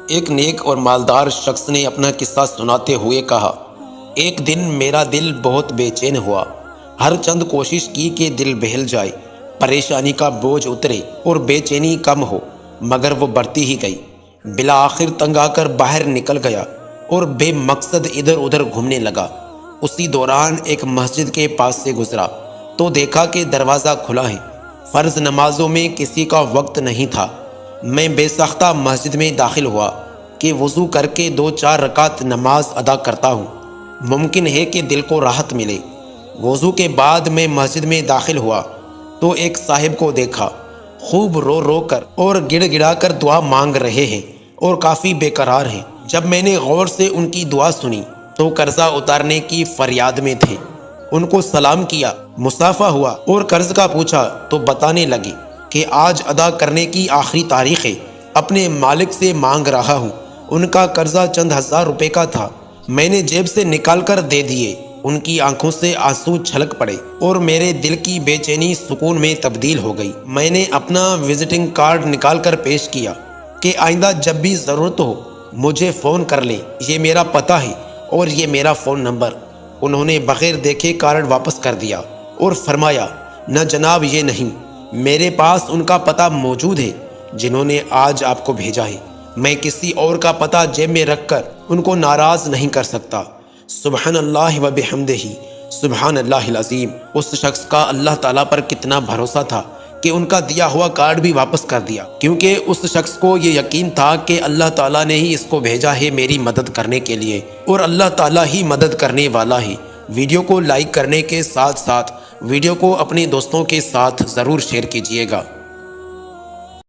ایک نیک اور مالدار شخص نے اپنا قصہ سناتے ہوئے کہا، ایک دن میرا دل بہت بے چین ہوا۔ ہر چند کوشش کی کہ دل بہل جائے، پریشانی کا بوجھ اترے اور بے چینی کم ہو، مگر وہ بڑھتی ہی گئی۔ بالآخر تنگ آ کر باہر نکل گیا اور بے مقصد ادھر ادھر گھومنے لگا۔ اسی دوران ایک مسجد کے پاس سے گزرا تو دیکھا کہ دروازہ کھلا ہے۔ فرض نمازوں میں کسی کا وقت نہیں تھا۔ میں بے ساختہ مسجد میں داخل ہوا کہ وضو کر کے 2-4 رکعت نماز ادا کرتا ہوں، ممکن ہے کہ دل کو راحت ملے۔ وضو کے بعد میں مسجد میں داخل ہوا تو ایک صاحب کو دیکھا، خوب رو رو کر اور گڑ گڑا کر دعا مانگ رہے ہیں اور کافی بے قرار ہیں۔ جب میں نے غور سے ان کی دعا سنی تو قرضہ اتارنے کی فریاد میں تھے۔ ان کو سلام کیا، مصافحہ ہوا اور قرض کا پوچھا تو بتانے لگے کہ آج ادا کرنے کی آخری تاریخ ہے، اپنے مالک سے مانگ رہا ہوں۔ ان کا قرضہ چند ہزار روپے کا تھا۔ میں نے جیب سے نکال کر دے دیے۔ ان کی آنکھوں سے آنسو چھلک پڑے اور میرے دل کی بے چینی سکون میں تبدیل ہو گئی۔ میں نے اپنا وزٹنگ کارڈ نکال کر پیش کیا کہ آئندہ جب بھی ضرورت ہو مجھے فون کر لیں، یہ میرا پتہ ہے اور یہ میرا فون نمبر۔ انہوں نے بغیر دیکھے کارڈ واپس کر دیا اور فرمایا، نہ جناب، یہ نہیں، میرے پاس ان کا پتہ موجود ہے جنہوں نے آج آپ کو بھیجا ہے۔ میں کسی اور کا پتہ جیب میں رکھ کر ان کو ناراض نہیں کر سکتا۔ سبحان اللہ و بحمدہ، سبحان اللہ العظیم۔ اس شخص کا اللہ تعالیٰ پر کتنا بھروسہ تھا کہ ان کا دیا ہوا کارڈ بھی واپس کر دیا، کیونکہ اس شخص کو یہ یقین تھا کہ اللہ تعالیٰ نے ہی اس کو بھیجا ہے میری مدد کرنے کے لیے، اور اللہ تعالیٰ ہی مدد کرنے والا ہے۔ ویڈیو کو لائک کرنے کے ساتھ ساتھ ویڈیو کو اپنے دوستوں کے ساتھ ضرور شیئر کیجیے گا۔